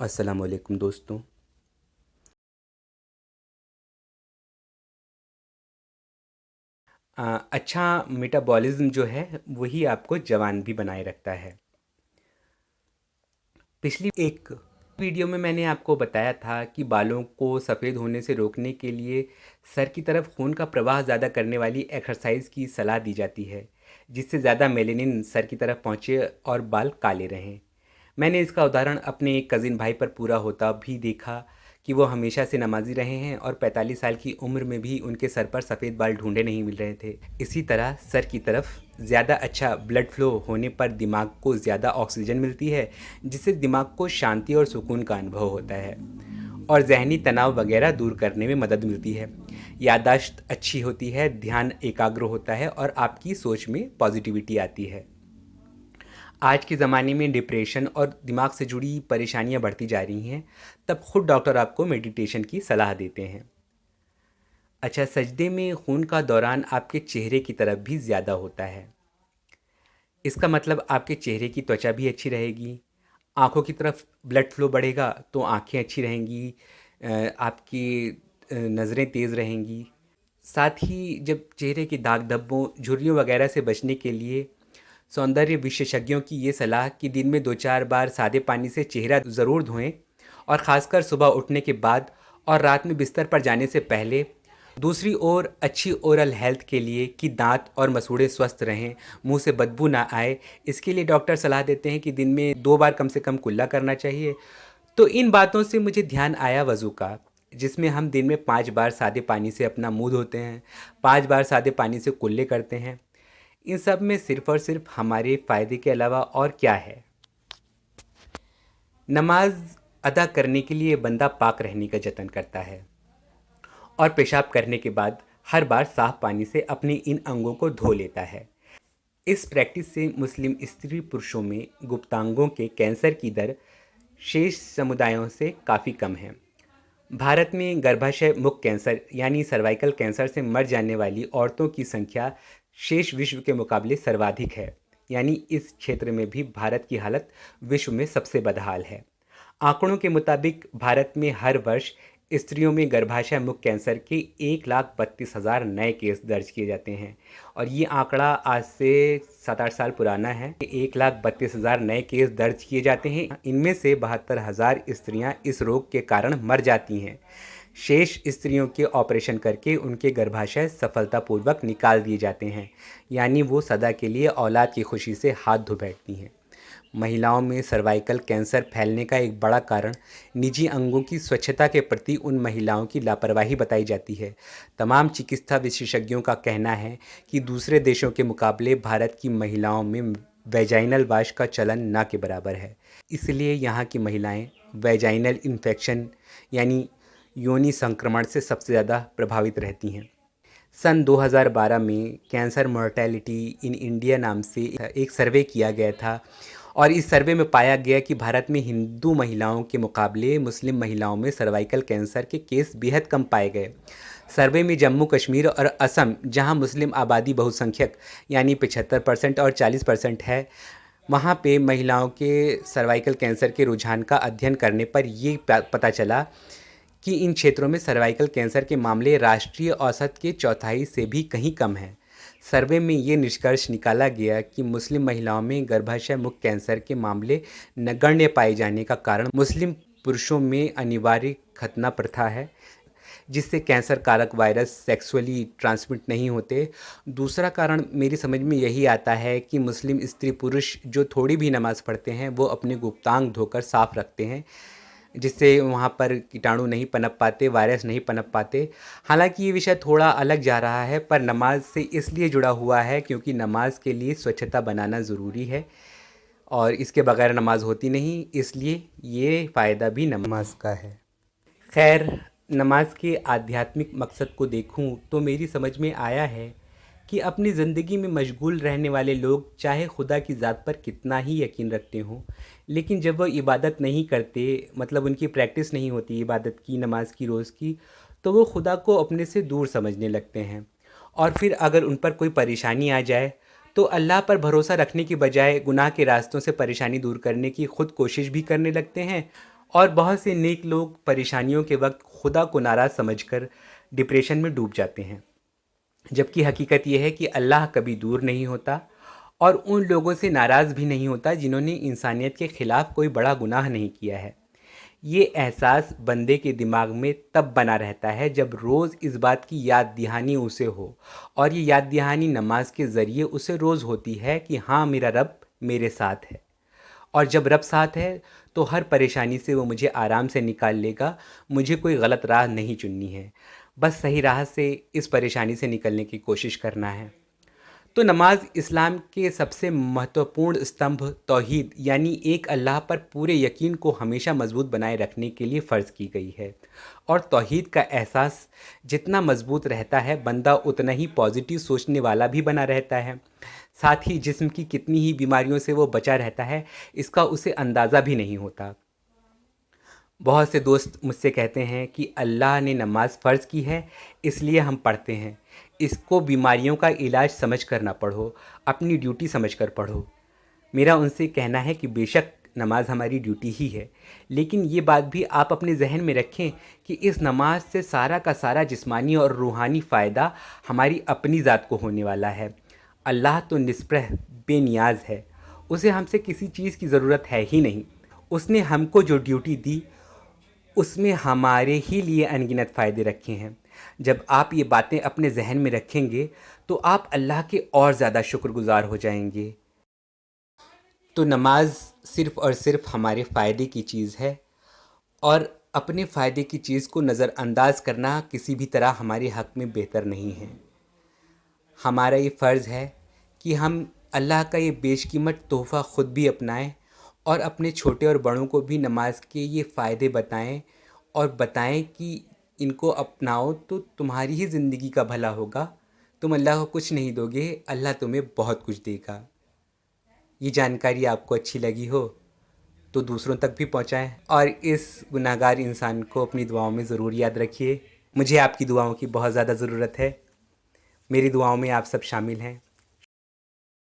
अस्सलाम वालेकुम दोस्तों। अच्छा मेटाबॉलिज्म जो है वही आपको जवान भी बनाए रखता है। पिछली एक वीडियो में मैंने आपको बताया था कि बालों को सफ़ेद होने से रोकने के लिए सर की तरफ खून का प्रवाह ज़्यादा करने वाली एक्सरसाइज की सलाह दी जाती है, जिससे ज़्यादा मेलेनिन सर की तरफ पहुँचे और बाल काले रहें। मैंने इसका उदाहरण अपने एक कज़िन भाई पर पूरा होता भी देखा कि वो हमेशा से नमाजी रहे हैं और 45 साल की उम्र में भी उनके सर पर सफ़ेद बाल ढूंढे नहीं मिल रहे थे। इसी तरह सर की तरफ ज़्यादा अच्छा ब्लड फ्लो होने पर दिमाग को ज़्यादा ऑक्सीजन मिलती है, जिससे दिमाग को शांति और सुकून का अनुभव होता है और जहनी तनाव वगैरह दूर करने में मदद मिलती है। याददाश्त अच्छी होती है, ध्यान एकाग्र होता है और आपकी सोच में पॉजिटिविटी आती है। आज के ज़माने में डिप्रेशन और दिमाग से जुड़ी परेशानियां बढ़ती जा रही हैं, तब खुद डॉक्टर आपको मेडिटेशन की सलाह देते हैं। अच्छा, सजदे में खून का दौरान आपके चेहरे की तरफ भी ज़्यादा होता है। इसका मतलब आपके चेहरे की त्वचा भी अच्छी रहेगी, आँखों की तरफ ब्लड फ्लो बढ़ेगा तो आँखें अच्छी रहेंगी, आपकी नज़रें तेज़ रहेंगी। साथ ही जब चेहरे के दाग धब्बों, झुर्रियों वगैरह से बचने के लिए सौंदर्य विशेषज्ञों की ये सलाह कि दिन में 2-4 बार सादे पानी से चेहरा ज़रूर धोएं और ख़ासकर सुबह उठने के बाद और रात में बिस्तर पर जाने से पहले। दूसरी ओर अच्छी ओरल हेल्थ के लिए कि दांत और मसूड़े स्वस्थ रहें, मुंह से बदबू ना आए, इसके लिए डॉक्टर सलाह देते हैं कि दिन में 2 बार कम से कम कुल्ला करना चाहिए। तो इन बातों से मुझे ध्यान आया वज़ू का, जिसमें हम दिन में 5 बार सादे पानी से अपना मुंह धोते हैं, 5 बार सादे पानी से कुल्ले करते हैं। इन सब में सिर्फ़ और सिर्फ हमारे फ़ायदे के अलावा और क्या है। नमाज अदा करने के लिए बंदा पाक रहने का जतन करता है और पेशाब करने के बाद हर बार साफ पानी से अपने इन अंगों को धो लेता है। इस प्रैक्टिस से मुस्लिम स्त्री पुरुषों में गुप्तांगों के कैंसर की दर शेष समुदायों से काफ़ी कम है। भारत में गर्भाशय मुख कैंसर यानी सर्वाइकल कैंसर से मर जाने वाली औरतों की संख्या शेष विश्व के मुकाबले सर्वाधिक है, यानी इस क्षेत्र में भी भारत की हालत विश्व में सबसे बदहाल है। आंकड़ों के मुताबिक भारत में हर वर्ष स्त्रियों में गर्भाशय मुख कैंसर के 1,32,000 नए केस दर्ज किए जाते हैं और ये आंकड़ा आज से 7-8 साल पुराना है। 1,32,000 नए केस दर्ज किए जाते हैं, इनमें से 72,000 स्त्रियां इस रोग के कारण मर जाती हैं। शेष स्त्रियों के ऑपरेशन करके उनके गर्भाशय सफलतापूर्वक निकाल दिए जाते हैं, यानी वो सदा के लिए औलाद की खुशी से हाथ धो बैठती हैं। महिलाओं में सर्वाइकल कैंसर फैलने का एक बड़ा कारण निजी अंगों की स्वच्छता के प्रति उन महिलाओं की लापरवाही बताई जाती है। तमाम चिकित्सा विशेषज्ञों का कहना है कि दूसरे देशों के मुकाबले भारत की महिलाओं में वैजाइनल वाश का चलन ना के बराबर है। इसलिए यहाँ की महिलाएं वैजाइनल इन्फेक्शन यानी योनि संक्रमण से सबसे ज़्यादा प्रभावित रहती हैं। सन 2012 में कैंसर मोर्टेलिटी इन इंडिया नाम से एक सर्वे किया गया था और इस सर्वे में पाया गया कि भारत में हिंदू महिलाओं के मुकाबले मुस्लिम महिलाओं में सर्वाइकल कैंसर के केस बेहद कम पाए गए। सर्वे में जम्मू कश्मीर और असम, जहां मुस्लिम आबादी बहुसंख्यक यानी 75% और 40% है, वहाँ पे महिलाओं के सर्वाइकल कैंसर के रुझान का अध्ययन करने पर ये पता चला कि इन क्षेत्रों में सर्वाइकल कैंसर के मामले राष्ट्रीय औसत के चौथाई से भी कहीं कम हैं। सर्वे में ये निष्कर्ष निकाला गया कि मुस्लिम महिलाओं में गर्भाशय मुख कैंसर के मामले नगण्य पाए जाने का कारण मुस्लिम पुरुषों में अनिवार्य खतना प्रथा है, जिससे कैंसर कारक वायरस सेक्सुअली ट्रांसमिट नहीं होते। दूसरा कारण मेरी समझ में यही आता है कि मुस्लिम स्त्री पुरुष जो थोड़ी भी नमाज़ पढ़ते हैं वो अपने गुप्तांग धोकर साफ़ रखते हैं, जिससे वहाँ पर कीटाणु नहीं पनप पाते, वायरस नहीं पनप पाते। हालांकि ये विषय थोड़ा अलग जा रहा है, पर नमाज से इसलिए जुड़ा हुआ है क्योंकि नमाज के लिए स्वच्छता बनाना ज़रूरी है और इसके बगैर नमाज होती नहीं, इसलिए ये फ़ायदा भी नमाज का है। खैर, नमाज के आध्यात्मिक मकसद को देखूं तो मेरी समझ में आया है कि अपनी ज़िंदगी में मशगूल रहने वाले लोग चाहे खुदा की ज़ात पर कितना ही यकीन रखते हों, लेकिन जब वह इबादत नहीं करते, मतलब उनकी प्रैक्टिस नहीं होती इबादत की, नमाज की, रोज़ की, तो वो खुदा को अपने से दूर समझने लगते हैं। और फिर अगर उन पर कोई परेशानी आ जाए तो अल्लाह पर भरोसा रखने की बजाय गुनाह के रास्तों से परेशानी दूर करने की खुद कोशिश भी करने लगते हैं और बहुत से नेक लोग परेशानियों के वक्त खुदा को नाराज़ समझकर डिप्रेशन में डूब जाते हैं, जबकि हकीकत यह है कि अल्लाह कभी दूर नहीं होता और उन लोगों से नाराज़ भी नहीं होता जिन्होंने इंसानियत के ख़िलाफ़ कोई बड़ा गुनाह नहीं किया है। ये एहसास बंदे के दिमाग में तब बना रहता है जब रोज़ इस बात की याद दहानी उसे हो, और ये याद दहानी नमाज के ज़रिए उसे रोज़ होती है कि हाँ, मेरा रब मेरे साथ है। और जब रब साथ है तो हर परेशानी से वो मुझे आराम से निकाल लेगा। मुझे कोई गलत राह नहीं चुननी है, बस सही राह से इस परेशानी से निकलने की कोशिश करना है। तो नमाज इस्लाम के सबसे महत्वपूर्ण स्तंभ तौहीद यानी एक अल्लाह पर पूरे यकीन को हमेशा मजबूत बनाए रखने के लिए फ़र्ज़ की गई है। और तौहीद का एहसास जितना मजबूत रहता है, बंदा उतना ही पॉजिटिव सोचने वाला भी बना रहता है। साथ ही जिस्म की कितनी ही बीमारियों से वो बचा रहता है, इसका उसे अंदाज़ा भी नहीं होता। बहुत से दोस्त मुझसे कहते हैं कि अल्लाह ने नमाज फ़र्ज़ की है इसलिए हम पढ़ते हैं, इसको बीमारियों का इलाज समझ कर ना पढ़ो, अपनी ड्यूटी समझ कर पढ़ो। मेरा उनसे कहना है कि बेशक नमाज हमारी ड्यूटी ही है, लेकिन ये बात भी आप अपने जहन में रखें कि इस नमाज से सारा का सारा जिस्मानी और रूहानी फ़ायदा हमारी अपनी ज़ात को होने वाला है। अल्लाह तो निस्पृह बेनियाज है, उसे हमसे किसी चीज़ की ज़रूरत है ही नहीं। उसने हमको जो ड्यूटी दी उसमें हमारे ही लिए अनगिनत फ़ायदे रखे हैं। जब आप ये बातें अपने जहन में रखेंगे तो आप अल्लाह के और ज़्यादा शुक्रगुज़ार हो जाएंगे। तो नमाज सिर्फ़ और सिर्फ हमारे फ़ायदे की चीज़ है, और अपने फ़ायदे की चीज़ को नज़रअंदाज करना किसी भी तरह हमारे हक़ में बेहतर नहीं है। हमारा ये फ़र्ज़ है कि हम अल्लाह का ये बेशकीमत तोहफ़ा ख़ुद भी अपनाएं और अपने छोटे और बड़ों को भी नमाज के ये फ़ायदे बताएं, और बताएं कि इनको अपनाओ तो तुम्हारी ही ज़िंदगी का भला होगा। तुम अल्लाह को कुछ नहीं दोगे, अल्लाह तुम्हें बहुत कुछ देगा। ये जानकारी आपको अच्छी लगी हो तो दूसरों तक भी पहुंचाएं, और इस गुनाहगार इंसान को अपनी दुआओं में ज़रूर याद रखिए। मुझे आपकी दुआओं की बहुत ज़्यादा ज़रूरत है। मेरी दुआओं में आप सब शामिल हैं।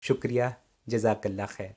शुक्रिया, जज़ाकल्लाह खैर।